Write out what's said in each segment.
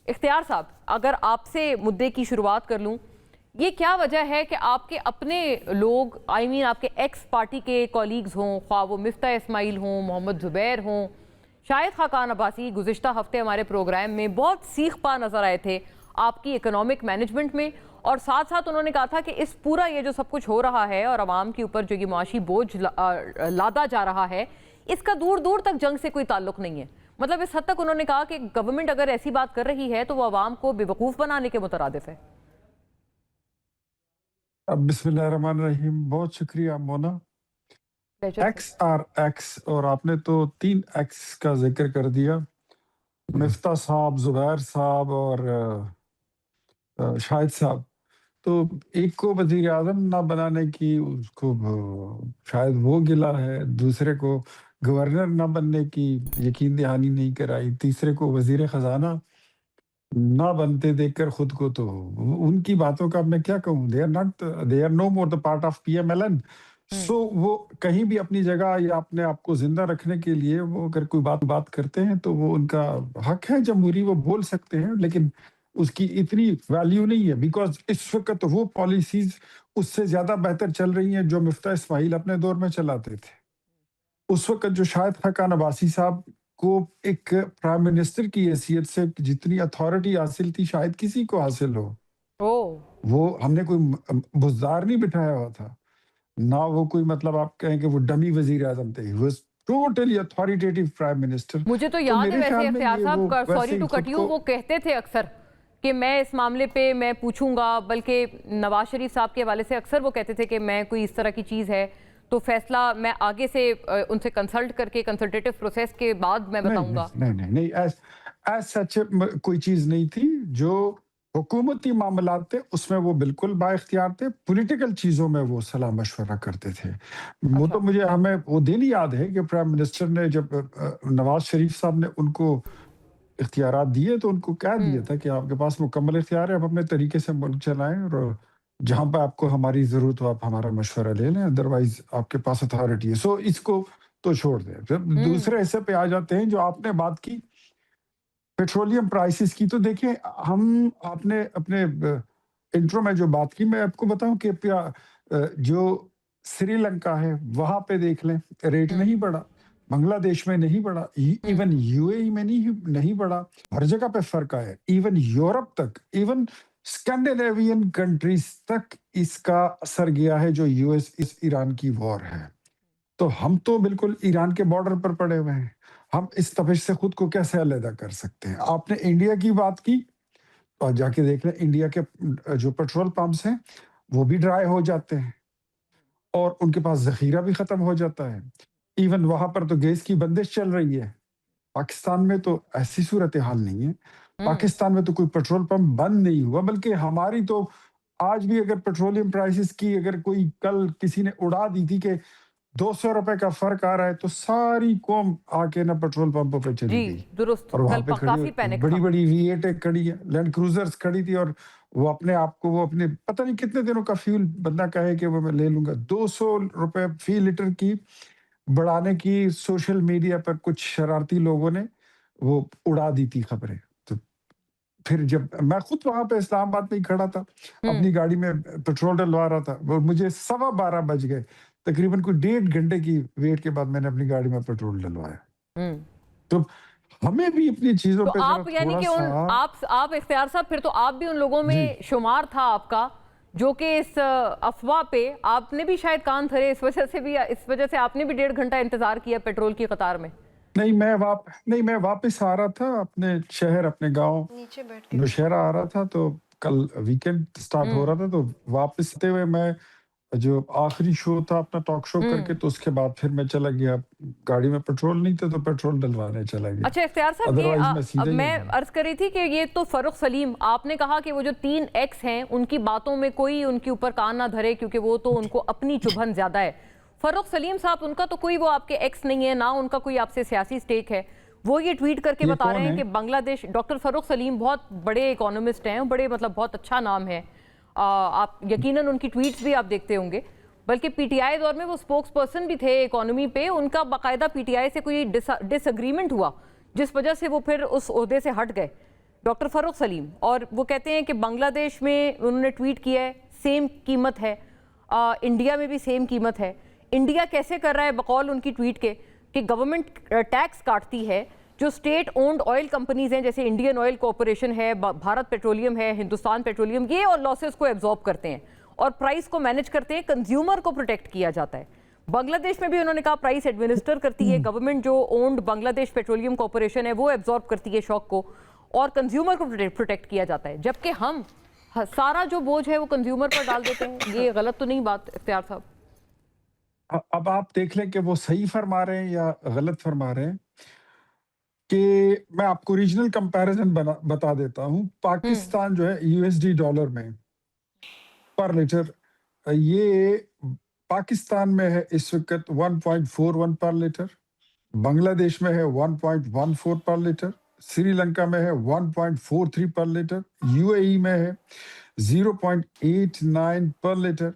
اختیار صاحب، اگر آپ سے مدعے کی شروعات کر لوں، یہ کیا وجہ ہے کہ آپ کے اپنے لوگ آپ کے ایکس پارٹی کے کولیگز ہوں، خواہ وہ مفتاح اسماعیل ہوں، محمد زبیر ہوں، شاہد خاقان عباسی گزشتہ ہفتے ہمارے پروگرام میں بہت سیخ پا نظر آئے تھے آپ کی اکنامک مینجمنٹ میں، اور ساتھ ساتھ انہوں نے کہا تھا کہ اس پورا یہ جو سب کچھ ہو رہا ہے اور عوام کے اوپر جو یہ معاشی بوجھ لادا جا رہا ہے، اس کا دور دور تک جنگ سے کوئی تعلق نہیں ہے. مطلب اس حد تک انہوں نے کہا کہ گورنمنٹ اگر ایسی بات کر رہی ہے تو وہ عوام کو بے وقوف بنانے کے مترادف ہے. بسم اللہ الرحمن الرحیم. بہت شکریہ مونا. ایکس آر ایکس، اور آپ نے تو 3 ایکس کا ذکر کر دیا، مفتاح صاحب، زبیر صاحب اور شاہد صاحب. تو ایک کو وزیر اعظم نہ بنانے کی اس کو شاید وہ گلہ ہے، دوسرے کو گورنر نہ بننے کی یقین دہانی نہیں کرائی، تیسرے کو وزیر خزانہ نہ بنتے دیکھ کر خود کو. تو ان کی باتوں کا میں کیا کہوں، they are no more the part of PMLN. سو وہ کہیں بھی اپنی جگہ یا اپنے آپ کو زندہ رکھنے کے لیے وہ اگر کوئی بات کرتے ہیں تو وہ ان کا حق ہے جمہوری، وہ بول سکتے ہیں، لیکن اس کی اتنی ویلیو نہیں ہے، بیکاز اس وقت وہ پالیسیز اس سے زیادہ بہتر چل رہی ہیں جو مفتاح اسماعیل اپنے دور میں چلاتے تھے. اس وقت جو شاہد خاقان عباسی صاحب کو ایک پرائم منسٹر کی حیثیت سے جتنی اتھارٹی حاصل تھی شاید کسی کو حاصل ہو. وہ ہم نے کوئی بزدار نہیں بٹھایا ہوا تھا، نہ وہ کوئی مطلب آپ کہیں کہ وہ ڈمی وزیر اعظم تھے. Totally authoritative prime minister. مجھے تو یاد ہے ویسے اختیار صاحب، سوری ٹو کٹ یو، وہ کہتے تھے اکثر کہ میں اس معاملے پہ میں پوچھوں گا، بلکہ نواز شریف صاحب کے حوالے سے اکثر وہ کہتے تھے کہ میں کوئی اس طرح کی چیز ہے تو فیصلہ میں آگے سے ان سے کنسلٹ کر کے کنسلٹیٹو پروسیس کے بعد میں بتاؤں گا. نہیں ایس سچ کوئی چیز نہیں تھی. جو حکومتی معاملات تھے اس میں وہ بالکل با اختیار تھے، پولیٹیکل چیزوں میں وہ صلاح مشورہ کرتے تھے. وہ تو مجھے ہمیں وہ دن یاد ہے کہ پرائم منسٹر نے جب نواز شریف صاحب نے ان کو اختیارات دیے تو ان کو کہہ دیا تھا کہ آپ کے پاس مکمل اختیار ہے، آپ اپنے طریقے سے ملک چلائیں، اور جہاں پہ آپ کو ہماری ضرورت ہو آپ ہمارا مشورہ لے لیں، ادروائز آپ کے پاس اتھارٹی ہے. سو اس کو تو چھوڑ دیں. پھر دوسرے حصے پہ آ جاتے ہیں جو آپ نے بات کی پیٹرولیم پرائسز کی. تو دیکھیں آپ نے اپنے انٹرو میں جو بات کی، میں آپ کو بتاؤں کہ جو سری لنکا ہے وہاں پہ دیکھ لیں ریٹ نہیں بڑھا، بنگلہ دیش میں نہیں بڑھا، ایون یو اے ای میں نہیں بڑھا، ہر جگہ پہ فرق آیا. ایون یورپ تک، ایون اسکینڈینیوین کنٹریز تک اس کا اثر گیا ہے جو یو ایس ایران کی وار ہے. تو ہم تو بالکل ایران کے بارڈر پر پڑے ہوئے ہیں، ہم اس تپش سے خود کو کیسے علیحدہ کر سکتے ہیں؟ آپ نے انڈیا کی بات کی اور جا کے دیکھ لیں انڈیا کے جو پیٹرول پمپس ہیں وہ بھی ڈرائی ہو جاتے ہیں اور ان کے پاس ذخیرہ بھی ختم ہو جاتا ہے. ایون وہاں پر تو گیس کی بندش چل رہی ہے. پاکستان میں تو ایسی صورتحال نہیں ہے. پاکستان میں تو کوئی پیٹرول پمپ بند نہیں ہوا، بلکہ ہماری تو آج بھی اگر پیٹرولیم پرائسز کی اگر کوئی کل کسی نے اڑا دی تھی کہ 200 روپے کا فرق آ رہا ہے تو ساری قوم آ کے نا پیٹرول پمپوں پہ چلی گئی. درست، اور وہاں پہ کھڑی بڑی بڑی V8 کھڑی ہے، لینڈ کروزرز کھڑی تھی، اور وہ اپنے آپ کو وہ اپنے پتہ نہیں کتنے دنوں کا فیول بندہ کہے کہ وہ میں لے لوں گا. 200 روپے فی لیٹر کی بڑھانے کی سوشل میڈیا پر کچھ شرارتی لوگوں نے وہ اڑا دی تھی خبریں. تو پھر جب میں خود وہاں پہ اسلام آباد میں ہی کھڑا تھا، اپنی گاڑی میں پیٹرول ڈلوا رہا تھا، اور مجھے 12:15 بج گئے، تقریباً کوئی 1.5 گھنٹے کی ویٹ کے بعد میں نے اپنی گاڑی میں پیٹرول ڈلوایا. تو ہمیں بھی اپنی چیزوں پہ آپ یعنی کہ آپ اختیار صاحب پھر تو آپ بھی ان لوگوں میں شمار تھا آپ کا جو کہ اس افواہ پہ آپ نے بھی شاید کان دھرے، اس وجہ سے آپ نے بھی 1.5 گھنٹہ انتظار کیا پیٹرول کی قطار میں. نہیں میں واپس آ رہا تھا اپنے شہر، اپنے گاؤں نوشہرہ آ رہا تھا. تو کل ویکینڈ سٹارٹ ہو رہا تھا، تو واپس آتے ہوئے میں جو آخری شو تھا اپنا ٹاک شو کر کے، تو اس کے بعد پھر میں چلا گیا. گاڑی میں پیٹرول نہیں تھا تو پیٹرول ڈلوانے چلا گیا. اچھا اختیار صاحب، میں عرض کر رہی تھی کہ یہ تو فاروق سلیم، آپ نے کہا کہ وہ جو 3 ایکس ہیں ان کی باتوں میں کوئی ان کے اوپر کان نہ دھرے کیونکہ وہ تو ان کو اپنی چبھن زیادہ ہے. فاروق سلیم صاحب، ان کا تو کوئی وہ آپ کے ایکس نہیں ہے، نہ ان کا کوئی آپ سے سیاسی سٹیک ہے. وہ یہ ٹویٹ کر کے بتا رہے ہیں کہ بنگلہ دیش، ڈاکٹر فاروق سلیم بہت بڑے اکانومسٹ ہیں، بڑے مطلب بہت اچھا نام ہے. آپ یقیناً ان کی ٹویٹس بھی آپ دیکھتے ہوں گے، بلکہ پی ٹی آئی دور میں وہ سپوکس پرسن بھی تھے اکانومی پہ. ان کا باقاعدہ پی ٹی آئی سے کوئی ڈس اگریمنٹ ہوا جس وجہ سے وہ پھر اس عہدے سے ہٹ گئے. डॉक्टर फ़र्रुख सलीम, और वो कहते हैं कि बांग्लादेश में उन्होंने ट्वीट किया है सेम कीमत है, इंडिया में भी सेम कीमत है। इंडिया कैसे कर रहा है बकौल उनकी ट्वीट के कि गवर्नमेंट टैक्स काटती है, जो स्टेट ओन्ड ऑयल कंपनीज हैं जैसे इंडियन ऑयल कॉरपोरेशन है, भारत पेट्रोलियम है, हिंदुस्तान पेट्रोलियम, ये और लॉसेस को एब्जॉर्ब करते हैं और प्राइस को मैनेज करते हैं, कंज्यूमर को प्रोटेक्ट किया जाता है। बांग्लादेश में भी उन्होंने कहा प्राइस एडमिनिस्टर करती है गवर्नमेंट, जो ओन्ड बांग्लादेश पेट्रोलियम कॉरपोरेशन है वो एब्जॉर्ब करती है शॉक को, और कंज्यूमर को प्रोटेक्ट किया जाता है, जबकि हम सारा जो बोझ है वो कंज्यूमर पर डाल देते हैं। ये गलत तो नहीं बात इख्तियार साहब? अब आप देख लें कि वो सही फरमा रहे हैं या गलत फरमा रहे हैं। कि मैं आपको रीजनल कंपैरिजन बता देता हूँ। पाकिस्तान जो है यूएसडी डॉलर में पर लीटर, ये पाकिस्तान में है इस वक्त 1.41 पर लीटर, बांग्लादेश में है 1.14 पर लीटर, श्रीलंका में है 1.43 पर लीटर, यूएई में है 0.89 per liter.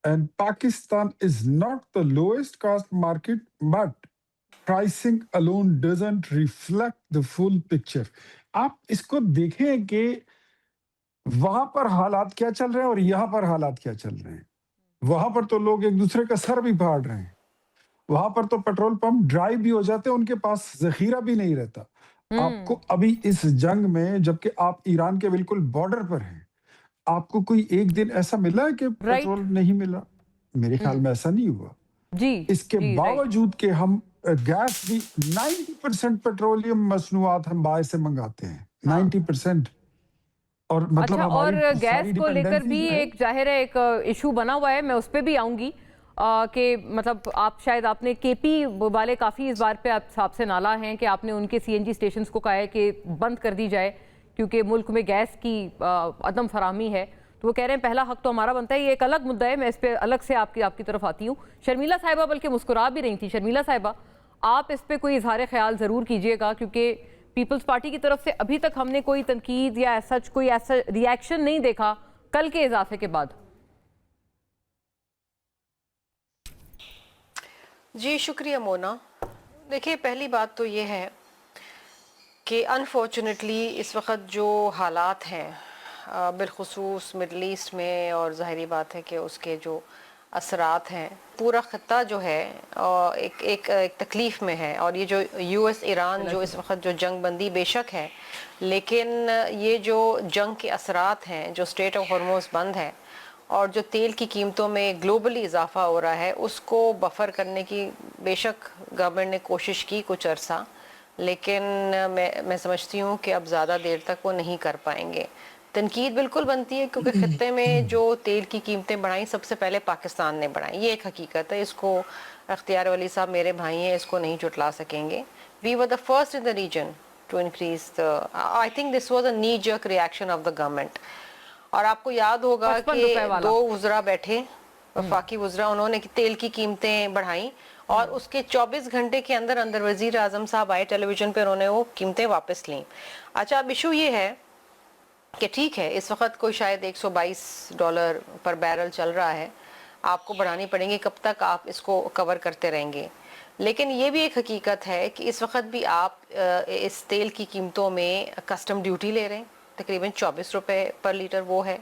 And Pakistan is not the lowest cost market, but pricing alone doesn't reflect the full picture. आप इसको देखें कि वहां पर हालात क्या चल रहे हैं और यहाँ पर हालात क्या चल रहे हैं। वहां पर तो लोग एक दूसरे का सर भी फाड़ रहे हैं, वहां पर तो पेट्रोल पंप ड्राई भी हो जाते हैं, उनके पास जखीरा भी नहीं रहता। आपको अभी इस जंग में, जबकि आप ईरान के बिल्कुल बॉर्डर पर हैं, आपको कोई एक दिन ऐसा मिला है कि पेट्रोल नहीं मिला? मेरे ख्याल में ऐसा नहीं हुआ। जी, इसके बावजूद कि हम गैस भी 90% पेट्रोलियम मसनूआत हम बाहर से मंगाते हैं, 90%। और मतलब अच्छा, और हमारी गैस सारी को लेकर डिपेंडेंसी भी जो है, एक जाहिर है एक इशू बना हुआ है, मैं उस पर भी आऊंगी कि मतलब आप शायद आपने केपी वाले काफ़ी इस बार पे आप आपसे नाला हैं कि आपने उनके सीएनजी स्टेशंस को कहा है कि बंद कर दी जाए क्योंकि मुल्क में गैस की अदम फराहमी है। तो वो कह रहे हैं पहला हक तो हमारा बनता है। ये एक अलग मुद्दा है, मैं इस पर अलग से आपकी तरफ आती हूँ। शर्मिला साहिबा बल्कि मुस्कुरा भी रही थी। शर्मिला साहिबा, आप इस पर कोई इजहार ख्याल ज़रूर कीजिएगा, क्योंकि पीपल्स पार्टी की तरफ से अभी तक हमने कोई तनकीद या सच कोई ऐसा रिएक्शन नहीं देखा कल के इजाफे के बाद। जी शुक्रिया मोना। देखिए, पहली बात तो ये है कि अनफॉर्चुनेटली इस वक्त जो हालात हैं बिलखुसूस मिडल ईस्ट में, और ज़ाहिरी बात है कि उसके जो असरात हैं, पूरा ख़त्ता जो है एक तकलीफ़ में है। और ये जो यूएस ईरान जो इस वक्त जो जंग बंदी बेशक है, लेकिन ये जो जंग के असरात हैं, जो स्ट्रेट ऑफ हॉर्मोज़ बंद है और जो तेल की कीमतों में ग्लोबली इजाफा हो रहा है, उसको बफर करने की बेशक गवर्नमेंट ने कोशिश की कुछ अरसा, लेकिन मैं समझती हूँ कि अब ज़्यादा देर तक वो नहीं कर पाएंगे। तनकीद बिल्कुल बनती है क्योंकि खत्ते में जो तेल की कीमतें बढ़ाई सबसे पहले पाकिस्तान ने बढ़ाई, ये एक हकीकत है। इसको अख्तियार वली साहब मेरे भाई हैं, इसको नहीं जुटला सकेंगे। We were the first in the region to increase the, I think this was a knee jerk reaction of the government. और आपको याद होगा कि दो वज़रा बैठे, वफाकी वज़रा, उन्होंने तेल की कीमतें बढ़ाई और उसके 24 घंटे के अंदर अंदर वज़ीर आज़म साहब आए टेलीविज़न पे, उन्होंने वो कीमतें वापस लीं। अच्छा, अब इशू ये है कि ठीक है, इस वक्त कोई शायद $122 पर बैरल चल रहा है, आपको बढ़ानी पड़ेंगी, कब तक आप इसको कवर करते रहेंगे। लेकिन ये भी एक हकीकत है कि इस वक्त भी आप इस तेल की कीमतों में कस्टम ड्यूटी ले रहे हैं, तकरीबन 24 रुपये पर लीटर वो है।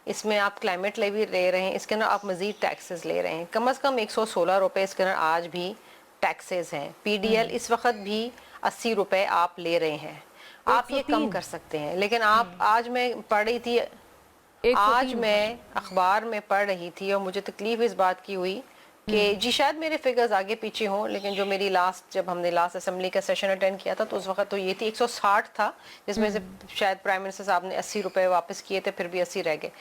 इसमें आप क्लाइमेट लेवी ले रहे हैं, इसके अंदर आप मज़ीद टैक्सेस ले रहे हैं, कम से कम 116 रुपये इसके अंदर आज भी टैक्सेस हैं। पीडीएल इस वक्त भी 80 रुपये आप ले रहे हैं। आप ये कम कर सकते हैं, लेकिन आप, आज मैं पढ़ रही थी, आज मैं अखबार में पढ़ रही थी और मुझे तकलीफ इस बात की हुई कि जी शायद मेरे फिगर्स आगे पीछे हों, लेकिन जो मेरी जब हमने लास्ट असेंबली का सेशन अटेंड किया था तो उस वक्त तो ये थी 160 था, जिसमें से शायद प्राइम मिनिस्टर साहब ने 80 रुपये वापस किए थे, फिर भी 80 रह गए।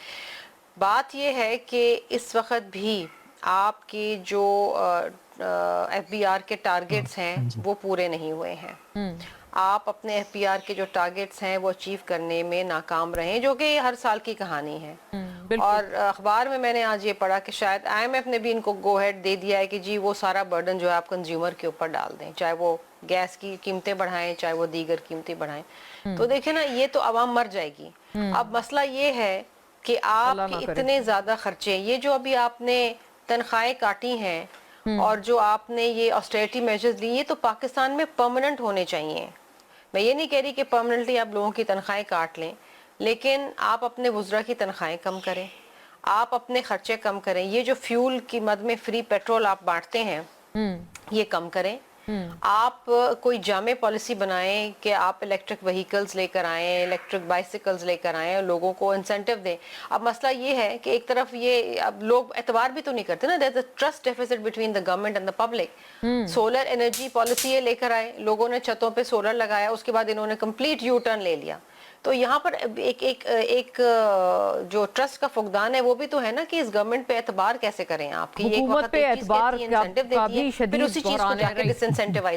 बात ये है कि इस वक्त भी आपकी जो एफबीआर के टारगेट्स हैं वो पूरे नहीं हुए हैं। आप अपने एफबीआर के जो टारगेट्स हैं वो अचीव करने में नाकाम रहे, जो कि हर साल की कहानी है। और अखबार में मैंने आज ये पढ़ा कि शायद आईएमएफ ने भी इनको गो हेड दे दिया है कि जी वो सारा बर्डन जो है आप कंज्यूमर के ऊपर डाल दें, चाहे वो गैस की कीमतें बढ़ाएं, चाहे वो दीगर कीमतें बढ़ाएं। तो देखें ना, ये तो आवाम मर जाएगी। अब मसला ये है कि आप इतने ज्यादा खर्चे, ये जो अभी आपने तनख्वाहें काटी हैं और जो आपने ये ऑस्टेरिटी मेजर्स ली, ये तो पाकिस्तान में परमानेंट होने चाहिए। मैं ये नहीं कह रही कि परमानेंटली आप लोगों की तनख्वाहें काट लें, लेकिन आप अपने वुज़रा की तनख्वाहें कम करें, आप अपने खर्चे कम करें। ये जो फ्यूल की मद में फ्री पेट्रोल आप बांटते हैं ये कम करें। आप कोई जामे पॉलिसी बनाएं कि आप इलेक्ट्रिक व्हीकल्स लेकर आएं, इलेक्ट्रिक बाइसिकल्स लेकर आएं, लोगों को इंसेंटिव दें। अब मसला ये है कि एक तरफ ये अब लोग एतबार भी तो नहीं करते ना, there is a trust deficit between the government and the public. Solar energy policy ये लेकर आए, लोगों ने छतों पे सोलर लगाया, उसके बाद इन्होंने कंप्लीट यू टर्न ले लिया। तो यहाँ पर एक जो ट्रस्ट का फुकदान है वो भी तो है ना कि इस गवर्नमेंट पे एतबार कैसे करें आप कि एक हुकूमत वक्त पे एक चीज एतबार कहती है, इंसेंटिव का देती भी है, फिर शदीद उसी चीज को बहरान है, जाके राइट। डिसइंसेंटिवाइज